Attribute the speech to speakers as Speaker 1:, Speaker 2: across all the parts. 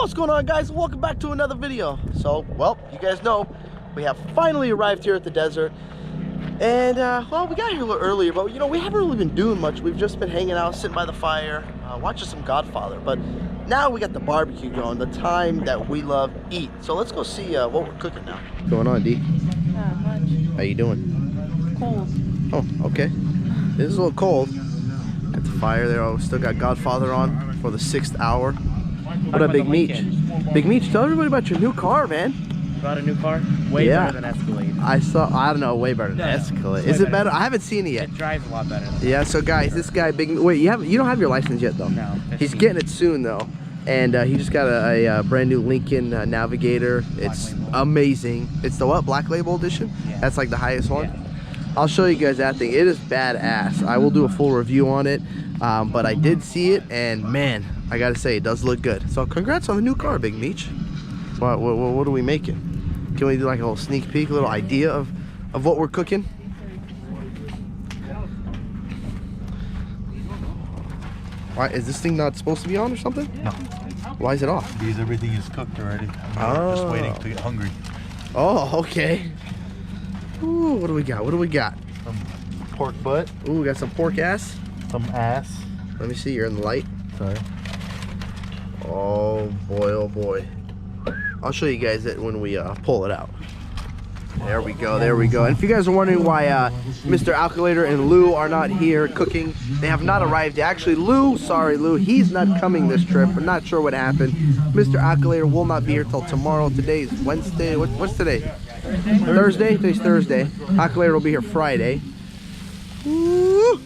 Speaker 1: What's going on, guys? Welcome back to another video. So, well, you guys know we have finally arrived here at the desert. And, well, we got here a little earlier, but, you know, we haven't really been doing much. We've just been hanging out, sitting by the fire, watching some Godfather. But now we got the barbecue going, the time that we love eat. So let's go see what we're cooking now. What's going on, D?
Speaker 2: Not much.
Speaker 1: How you doing?
Speaker 2: Cold.
Speaker 1: Oh, okay. It is a little cold. Got the fire there. Oh, still got Godfather on for the 6th hour. What up, Big Meech? Big Meech, tell everybody about your new car, man.
Speaker 3: Got a new car? Way better than Escalade.
Speaker 1: I don't know, way better than Escalade. Is it better? I haven't seen it yet.
Speaker 3: It drives a lot better.
Speaker 1: Yeah, so guys, this guy, wait, you don't have your license yet, though?
Speaker 3: No.
Speaker 1: He's getting it soon, though. And he just got a brand new Lincoln Navigator. It's amazing. It's the what? Black Label edition?
Speaker 3: Yeah.
Speaker 1: That's like the highest one?
Speaker 3: Yeah.
Speaker 1: I'll show you guys that thing. It is badass. I will do a full review on it. But I did see it, and man, I gotta say, it does look good. So congrats on the new car, Big Meech. What are we making? Can we do like a little sneak peek, a little idea of what we're cooking? Why is this thing not supposed to be on or something?
Speaker 4: No.
Speaker 1: Why is it off?
Speaker 4: Because everything is cooked already. I'm just waiting to get hungry.
Speaker 1: Oh, okay. Ooh, what do we got? What do we got?
Speaker 4: Some pork butt.
Speaker 1: Ooh, we got some pork ass.
Speaker 4: Some ass.
Speaker 1: Let me see, you're in the light.
Speaker 4: Sorry.
Speaker 1: Oh boy, oh boy. I'll show you guys it when we pull it out. There we go, there we go. And if you guys are wondering why Mr. Alcalator and Lou are not here cooking, they have not arrived yet. Actually, sorry Lou, he's not coming this trip. We're not sure what happened. Mr. Alcalator will not be here till tomorrow. Today's Wednesday. What's today? Thursday? Today's Thursday. Alcalator will be here Friday. Woo!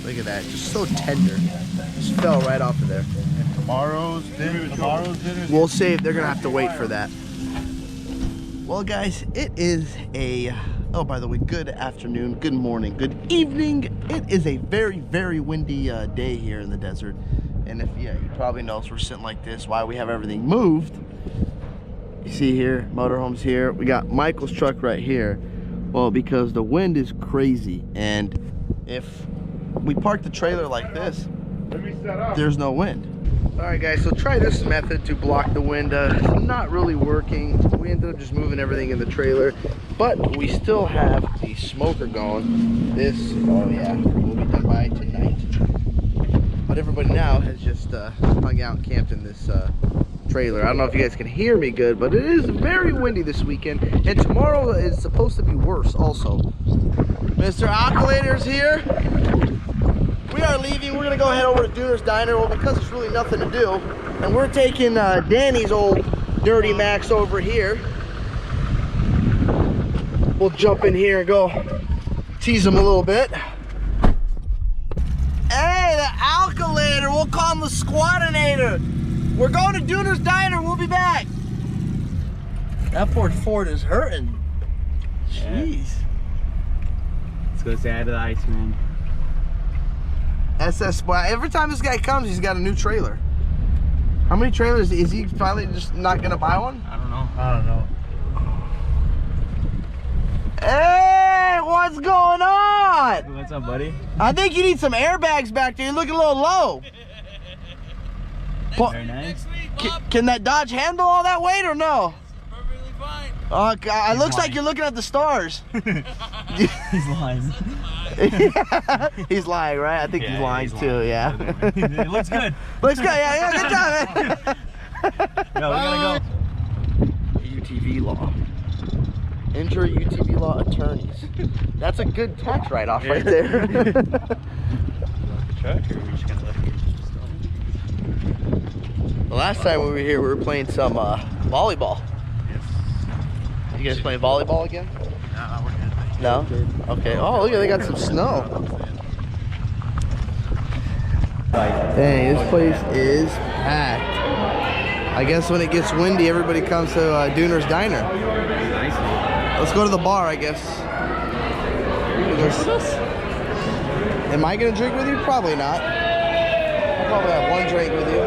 Speaker 1: Look at that, just so tender. Just fell right off of there.
Speaker 4: And tomorrow's dinner.
Speaker 1: We'll save, they're gonna have to wait for that. Well guys, it is oh by the way, good afternoon, good morning, good evening. It is a very, very windy day here in the desert. And if, you probably notice we're sitting like this, why we have everything moved. You see here, motorhome's here. We got Michael's truck right here. Well, because the wind is crazy, and if we park the trailer like this, there's no wind. All right guys, so try this method to block the wind. It's not really working. We ended up just moving everything in the trailer, but we still have the smoker going. This, oh yeah, will be done by tonight. But everybody now has just hung out and camped in this trailer. I don't know if you guys can hear me good, but it is very windy this weekend, and tomorrow is supposed to be worse also. Mr. Alcalator's here. We are leaving. We're gonna go head over to Dooner's Diner, well, because there's really nothing to do, and we're taking Danny's old Dirty Max over here. We'll jump in here and go tease him a little bit. Hey, the Alcalator. We'll call him the Squadinator. We're going to Dooner's Diner. We'll be back. That poor Ford is hurting. Jeez.
Speaker 3: Let's go say hi to the Iceman.
Speaker 1: SS, every time this guy comes, he's got a new trailer. How many trailers? Is he finally just not gonna buy one?
Speaker 3: I don't know.
Speaker 4: I don't know.
Speaker 1: Hey, what's going on?
Speaker 3: What's up, buddy?
Speaker 1: I think you need some airbags back there. You're looking a little low.
Speaker 3: Very nice.
Speaker 1: Can that Dodge handle all that weight or no?
Speaker 5: Perfectly fine.
Speaker 1: Oh, God, it looks like you're looking at the stars.
Speaker 3: He's lying.
Speaker 1: He's lying, right? I think he's lying too, yeah.
Speaker 3: It looks good.
Speaker 1: Looks good, yeah, good job, man.
Speaker 3: No, we gotta go.
Speaker 1: UTV law. Enter UTV law attorneys. That's a good tax write-off right there. The last time we were here, we were playing some volleyball.
Speaker 4: Yes.
Speaker 1: You guys playing volleyball again?
Speaker 4: No, we're good.
Speaker 1: No? Okay. Oh, look, they got some snow. Dang, this place is packed. I guess when it gets windy, everybody comes to Dooner's Diner. Let's go to the bar, I guess. Am I gonna drink with you? Probably not. I'll probably have one drink with you.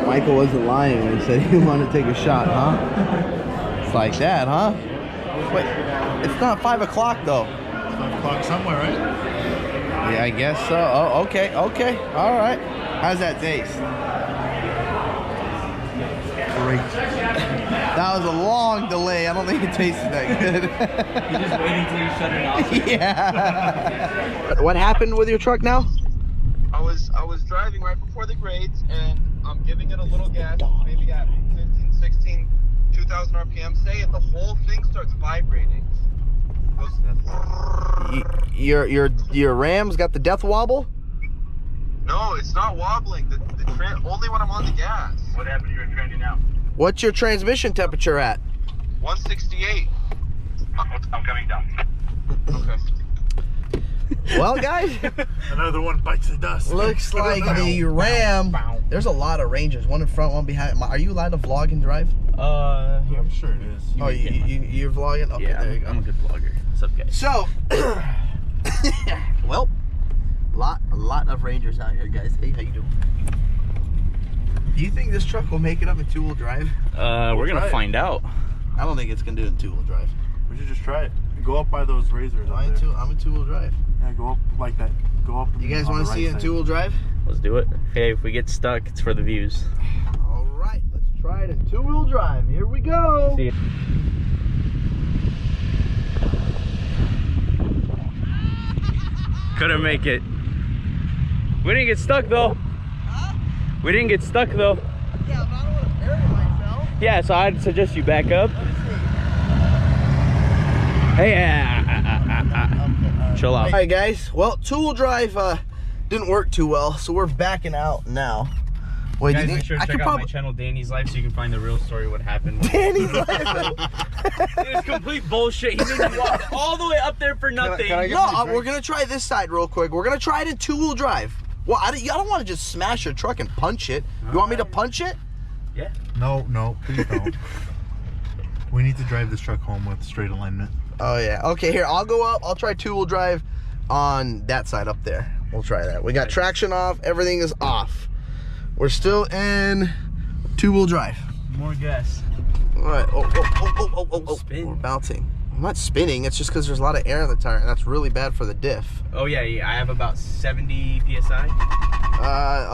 Speaker 1: Michael wasn't lying when he said he wanted to take a shot, huh? It's like that, huh? Wait, it's not 5 o'clock though.
Speaker 4: It's 5 o'clock somewhere, right?
Speaker 1: Yeah, I guess so. Oh, okay, okay, all right. How's that taste?
Speaker 4: brakes.
Speaker 1: That was a long delay. I don't think it tasted that good.
Speaker 3: You're just waiting till you shut it off.
Speaker 1: Yeah. What happened with your truck now?
Speaker 2: I was driving right before the grades, and I'm giving it a little gas, maybe at 15, 16, 2,000 RPM, say, and the whole thing starts vibrating.
Speaker 1: Your Ram's got the death wobble?
Speaker 2: No, it's not wobbling. Only when I'm on the gas.
Speaker 3: What happened to your tranny now?
Speaker 1: What's your transmission temperature at?
Speaker 2: 168.
Speaker 3: I'm coming down.
Speaker 2: Okay.
Speaker 1: Well, guys,
Speaker 4: Another one bites the dust.
Speaker 1: looks like the Ram. There's a lot of Rangers, one in front, one behind. Are you allowed to vlog and drive?
Speaker 4: I'm sure it is.
Speaker 1: Oh, you're vlogging? Okay,
Speaker 3: Yeah,
Speaker 1: there you go.
Speaker 3: I'm a good vlogger. What's up, guys?
Speaker 1: So, well, a lot of Rangers out here, guys. Hey, how you doing? Do you think this truck will make it up in two-wheel drive?
Speaker 3: We're gonna find out.
Speaker 1: I don't think it's gonna do it in two-wheel drive.
Speaker 4: We should just try it. Go up by those razors up there.
Speaker 1: I'm in two-wheel drive.
Speaker 4: Yeah, go up like that. Go up.
Speaker 1: You guys want to see it in two-wheel drive?
Speaker 3: Let's do it. Hey, if we get stuck, it's for the views.
Speaker 1: All right, let's try it in two-wheel drive. Here we go.
Speaker 3: See ya. Couldn't make it. We didn't get stuck though.
Speaker 1: Huh?
Speaker 3: We didn't get stuck though.
Speaker 1: Yeah, but I don't want to bury myself.
Speaker 3: Yeah, so I'd suggest you back up. Hey, chill out.
Speaker 1: All right, guys. Well, two-wheel drive didn't work too well, so we're backing out now. Wait,
Speaker 3: Guys,
Speaker 1: you
Speaker 3: make sure to
Speaker 1: I
Speaker 3: check
Speaker 1: could
Speaker 3: out
Speaker 1: probably
Speaker 3: my channel, Danny's Life, so you can find the real story what happened.
Speaker 1: Danny's life.
Speaker 3: It was complete bullshit. He made me walk all the way up there for nothing.
Speaker 1: No, we're gonna try this side real quick. We're gonna try it in two-wheel drive. Well, I don't want to just smash your truck and punch it. You want me to punch it?
Speaker 3: Yeah.
Speaker 4: No, please don't. We need to drive this truck home with straight alignment.
Speaker 1: Oh yeah. Okay, here I'll go up. I'll try two-wheel drive on that side up there. We'll try that. We got traction off. Everything is off. We're still in two-wheel drive.
Speaker 3: More gas.
Speaker 1: All right. Oh.
Speaker 3: Spin.
Speaker 1: We're bouncing. I'm not spinning. It's just because there's a lot of air in the tire, and that's really bad for the diff.
Speaker 3: Oh yeah. I have about 70 psi.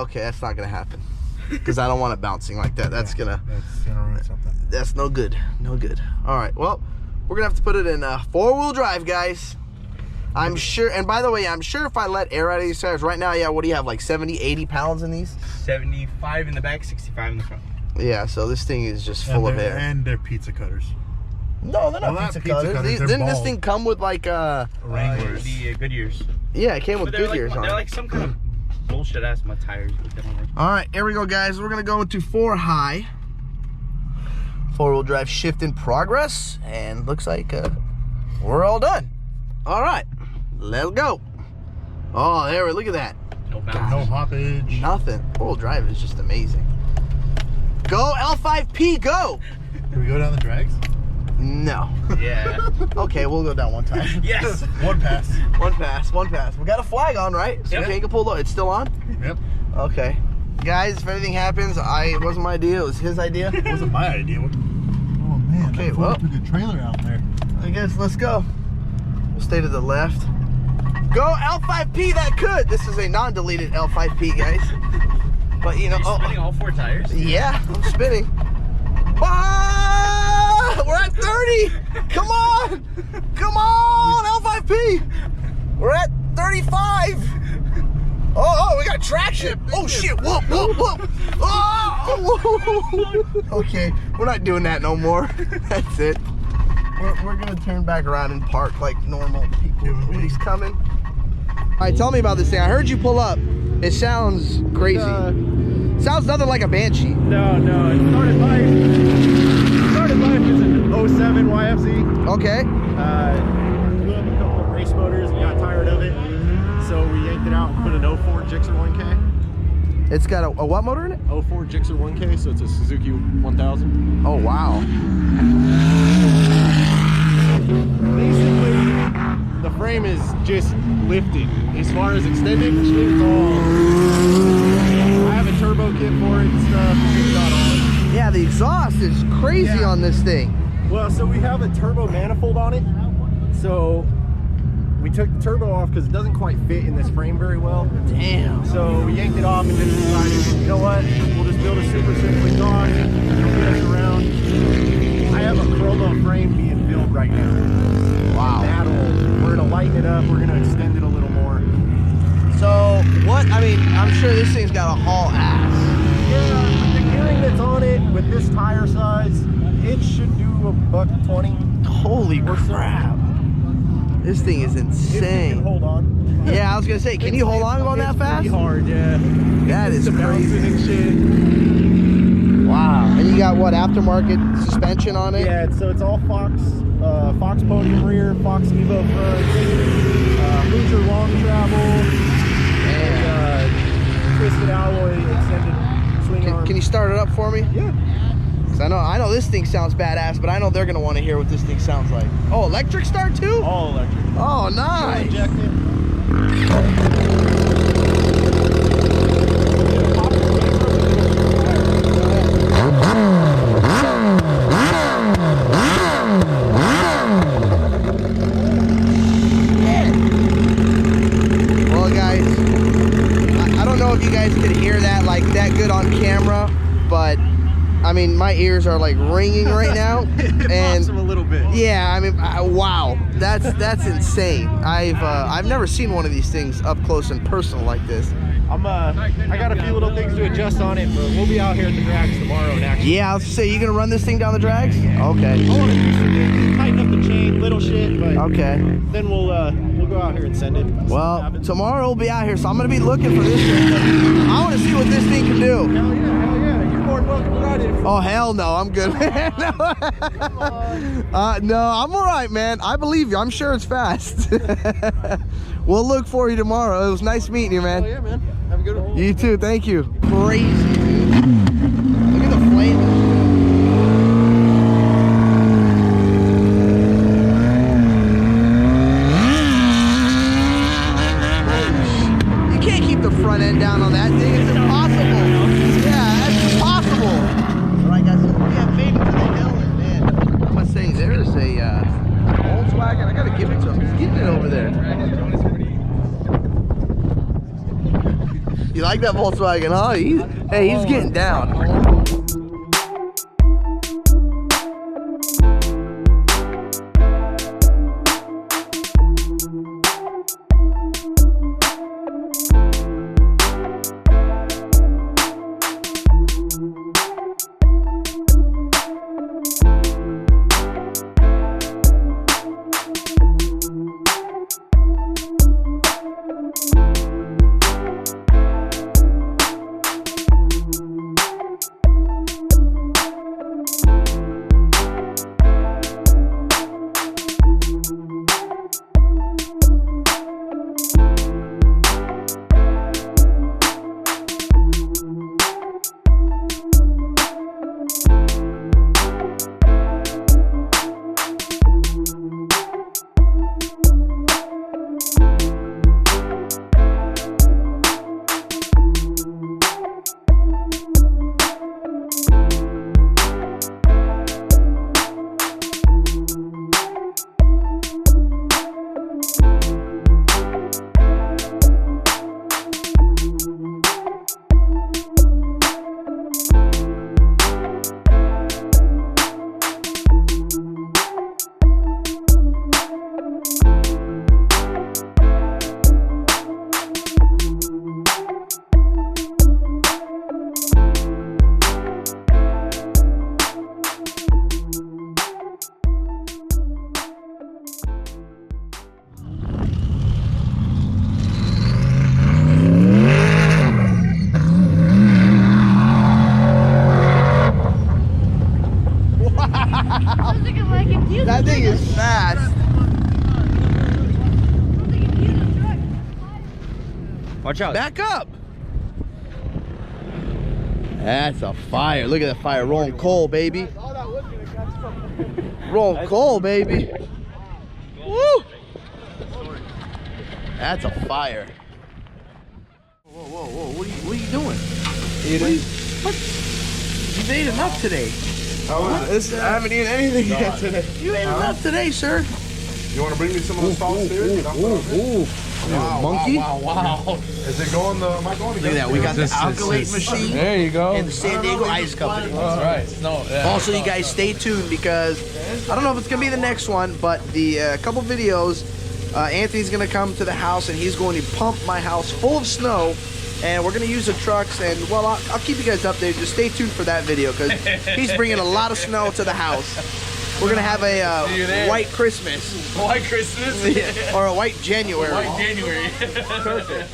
Speaker 1: Okay, that's not gonna happen because I don't want it bouncing like that. That's gonna
Speaker 4: ruin something.
Speaker 1: That's no good. No good. All right. Well, we're gonna have to put it in four-wheel drive, guys. I'm sure, and by the way, I'm sure if I let air out of these tires right now, yeah, what do you have, like 70, 80 pounds in these?
Speaker 3: 75 in the back, 65 in the front.
Speaker 1: Yeah, so this thing is just full of air.
Speaker 4: And they're pizza cutters.
Speaker 1: No, they're not pizza cutters. Didn't this thing come with like
Speaker 4: Wranglers?
Speaker 3: The Goodyears.
Speaker 1: Yeah, it came with
Speaker 3: But they're
Speaker 1: Goodyears
Speaker 3: like,
Speaker 1: on
Speaker 3: they're
Speaker 1: it.
Speaker 3: like some kind of bullshit ass mud tires. But they don't like.
Speaker 1: All right, here we go, guys. We're gonna go into 4 high. Four-wheel drive shift in progress, and looks like we're all done. All right, let's go. Oh, there we look at that.
Speaker 3: No
Speaker 4: No
Speaker 3: bounce.
Speaker 4: hoppage.
Speaker 1: Nothing. Four-wheel drive is just amazing. Go L5P, go.
Speaker 4: Can we go down the drags?
Speaker 1: No.
Speaker 3: Yeah.
Speaker 1: Okay, we'll go down one time.
Speaker 3: Yes.
Speaker 4: One pass.
Speaker 1: One pass, one pass. We got a flag on, right? So
Speaker 3: Yep.
Speaker 1: Jane can pull it. It's still on?
Speaker 4: Yep.
Speaker 1: Okay. Guys, if anything happens, it wasn't my idea. It was his idea.
Speaker 4: It wasn't my idea. Oh man.
Speaker 1: Okay,
Speaker 4: that
Speaker 1: well.
Speaker 4: took a trailer out there.
Speaker 1: I guess let's go. We'll stay to the left. Go L5P, that could. This is a non-deleted L5P, guys. But you know,
Speaker 3: Are you spinning all 4 tires?
Speaker 1: yeah, I'm spinning. Ah, we're at 30. Come on, L5P. We're at 35. Oh, we got traction. Oh shit, whoop. Oh, okay, we're not doing that no more. That's it. We're gonna turn back around and park like normal people. He's coming. All right, tell me about this thing. I heard you pull up. It sounds crazy. Sounds nothing like a Banshee.
Speaker 5: No, it started life as an 07 YFZ.
Speaker 1: Okay.
Speaker 5: Blew up a couple of race motors and got tired of it. So we yanked it out and put an 04 Gixxer 1K.
Speaker 1: It's got a what motor in it?
Speaker 5: 04 Gixxer 1K, so it's a Suzuki 1000.
Speaker 1: Oh, wow.
Speaker 5: Basically, the frame is just lifted. As far as extending, it's all... I have a turbo kit for it and stuff. It's got all.
Speaker 1: Yeah, the exhaust is crazy on this thing.
Speaker 5: Well, so we have a turbo manifold on it. So we took the turbo off because it doesn't quite fit in this frame very well.
Speaker 1: Damn.
Speaker 5: So we yanked it off and then decided, you know what, we'll just build a super simply exhaust. It'll get us
Speaker 1: mean, I'm sure this thing's got a haul ass.
Speaker 5: Yeah, with the gearing that's on it, with this tire size, it should do $120.
Speaker 1: Holy crap. This thing is
Speaker 5: If you
Speaker 1: insane.
Speaker 5: can hold on.
Speaker 1: Yeah, I was gonna say, can you hold on going that
Speaker 5: It's
Speaker 1: fast?
Speaker 5: pretty hard, yeah.
Speaker 1: That is
Speaker 5: The bouncing
Speaker 1: crazy.
Speaker 5: and shit.
Speaker 1: Wow. And you got what, aftermarket suspension on it?
Speaker 5: Yeah, so it's all Fox podium rear, Fox Evo front, Hoosier long travel, and twisted alloy extended swing arm.
Speaker 1: Can you start it up for me?
Speaker 5: Yeah.
Speaker 1: 'Cause I know this thing sounds badass, but I know they're gonna want to hear what this thing sounds like. Oh, electric start too?
Speaker 5: All electric.
Speaker 1: Oh, nice.
Speaker 5: Injected.
Speaker 1: Well, guys, I don't know if you guys could hear that like that good on camera, but I mean, my ears are like ringing right now.
Speaker 5: It
Speaker 1: And
Speaker 5: pops them a little bit.
Speaker 1: yeah, I mean, wow, that's insane. I've never seen one of these things up close and personal like this.
Speaker 5: I got a few little things to adjust on it, but we'll be out here at the drags tomorrow and actually.
Speaker 1: Yeah, I was say, you gonna run this thing down the drags? Okay.
Speaker 5: I want to do some things, tighten up the chain, little shit, but
Speaker 1: Okay.
Speaker 5: then we'll go out here and send it. See what
Speaker 1: Well,
Speaker 5: happens.
Speaker 1: tomorrow we'll be out here, so I'm gonna be looking for this thing. I want to see what this thing can do.
Speaker 5: Hell yeah, hell yeah. You're more than welcome to ride it.
Speaker 1: Oh hell no, I'm good. No. No, I'm all right, man. I believe you. I'm sure it's fast. We'll look for you tomorrow. It was nice meeting you, man.
Speaker 5: Oh yeah, man. Have a good one.
Speaker 1: You too. Thank you. Crazy, dude. Look at the flame. You can't keep the front end down on that thing. It's impossible. Yeah, that's impossible. All right, guys. So we have made it to the hill, and man, I must say there's a Volkswagen. I gotta give it to him. He's getting it over there. You like that Volkswagen, huh? Hey, he's getting down. That thing is fast.
Speaker 3: Watch out.
Speaker 1: Back up. That's a fire. Look at that fire. Rolling coal, baby. Rolling coal, baby. Woo! That's a fire. Whoa, whoa, whoa. What are you doing?
Speaker 5: Eating.
Speaker 1: What? You've ate enough today.
Speaker 5: I haven't eaten anything yet today.
Speaker 1: You ate enough today, sir.
Speaker 6: You want to bring me some of the sauce here?
Speaker 1: Wow, monkey.
Speaker 3: Wow.
Speaker 6: Is it going the? Am I going to?
Speaker 1: Look at that. We got the Alkalate machine
Speaker 3: There you go.
Speaker 1: and the San Diego Ice Company.
Speaker 3: That's right. No, yeah.
Speaker 1: Also, you guys stay tuned because I don't know if it's gonna be the next one, but the couple videos, Anthony's gonna come to the house and he's going to pump my house full of snow and we're gonna use the trucks. And well, I'll keep you guys updated. Just stay tuned for that video because he's bringing a lot of snow to the house. We're gonna have a white Christmas.
Speaker 3: White Christmas?
Speaker 1: Or a white January.
Speaker 3: White January.
Speaker 1: Perfect.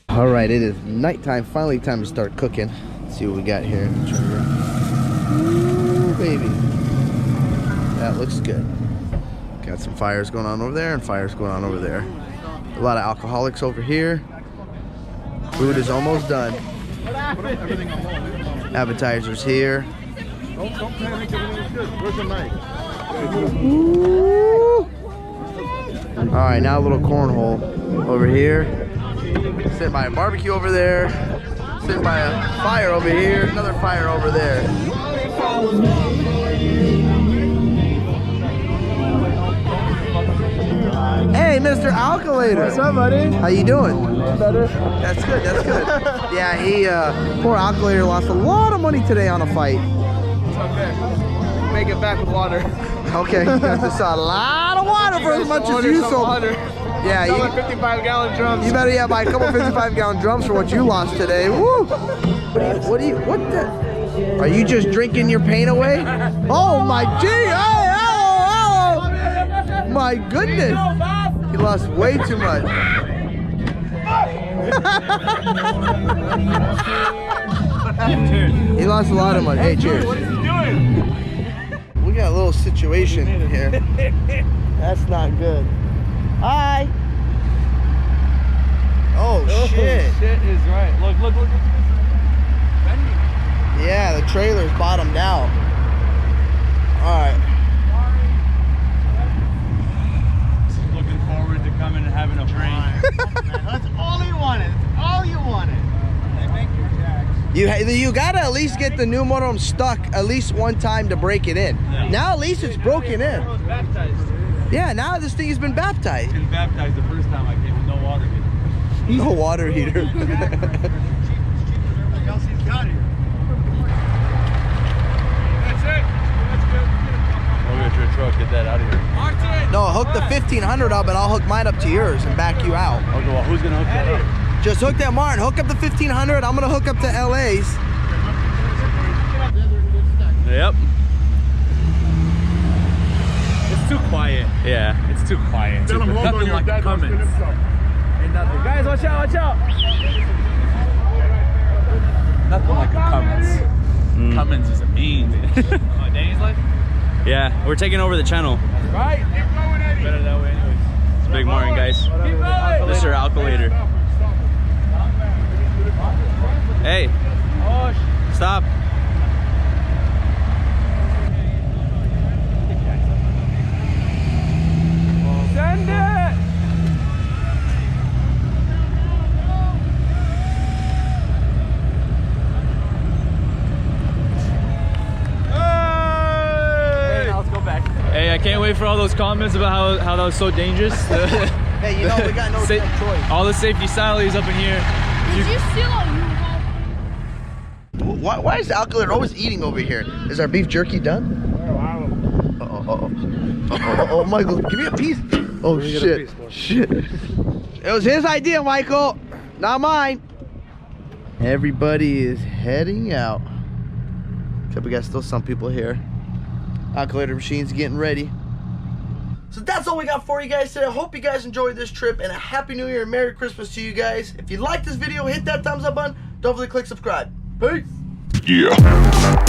Speaker 1: All right, it is nighttime. Finally, time to start cooking. Let's see what we got here. Ooh, baby. That looks good. Got some fires going on over there and fires going on over there. A lot of alcoholics over here. Food is almost done. Appetizers here.
Speaker 6: Don't panic, everything's good. Where's the knife?
Speaker 1: All right, now a little cornhole over here. Sitting by a barbecue over there. Sitting by a fire over here. Another fire over there. Hey, Mr. Alkalator.
Speaker 5: What's up, buddy?
Speaker 1: How you doing?
Speaker 5: Better.
Speaker 1: That's good, that's good. Yeah, he, poor Alkalator lost a lot of money today on a fight.
Speaker 5: It's okay. Make it back with water.
Speaker 1: Okay, that's a lot of water for as much as you sold. Yeah, you
Speaker 5: 55-gallon drums.
Speaker 1: You better buy a couple 55-gallon drums for what you lost today. Woo! What the? Are you just drinking your pain away? Oh my gee! Oh, my goodness! He lost way too much. He lost a lot of money. Hey, cheers.
Speaker 3: What is he doing?
Speaker 1: We got a little situation here. That's not good. Hi. Oh shit.
Speaker 3: Shit is right. Look.
Speaker 1: Yeah, the trailer's bottomed out. Alright.
Speaker 3: Looking forward to coming and having a drink. That's all you wanted. All you wanted. They make your jacks.
Speaker 1: You gotta at least get the new motorhome stuck at least one time to break it in.
Speaker 3: Yeah.
Speaker 1: Now at least it's broken in.
Speaker 3: Baptized.
Speaker 1: Yeah, now this thing has been baptized.
Speaker 3: Been baptized the first time I came with no water heater.
Speaker 1: No water heater.
Speaker 3: Everything else he's got here. That's it. That's good. We'll get your truck, get that out of here. Martin!
Speaker 1: No, hook the 1500 up and I'll hook mine up to yours and back you out.
Speaker 3: Okay, well, who's gonna hook that up?
Speaker 1: Just hook that Martin, hook up the 1500, I'm gonna hook up to LA's.
Speaker 3: Yep. It's too quiet. Yeah, it's too quiet.
Speaker 6: Tell him
Speaker 3: Nothing like Cummins. Ain't nothing. Guys, watch out, watch out. Nothing like a Cummins. Cummins is amazing. Oh, Danny's life? Yeah, we're taking over the channel. Right, keep going, Eddie. Better that way anyways. It's Big Martin, guys. Mr. Alkalator. Hey, stop. Send it! Hey, now let's go back. Hey, I can't wait for all those comments about how that was so dangerous.
Speaker 1: Hey, you know, we got no choice.
Speaker 3: All the safety stylies up in here.
Speaker 7: Did you steal all you
Speaker 1: Why is the Alkalator always eating over here? Is our beef jerky done? Oh, Michael, give me a piece. Oh, shit. Shit. It was his idea, Michael. Not mine. Everybody is heading out. Except we got still some people here. Alkalator machine's getting ready. So that's all we got for you guys today. I hope you guys enjoyed this trip and a Happy New Year and Merry Christmas to you guys. If you like this video, hit that thumbs up button. Don't forget to click subscribe. Peace.
Speaker 6: Yeah.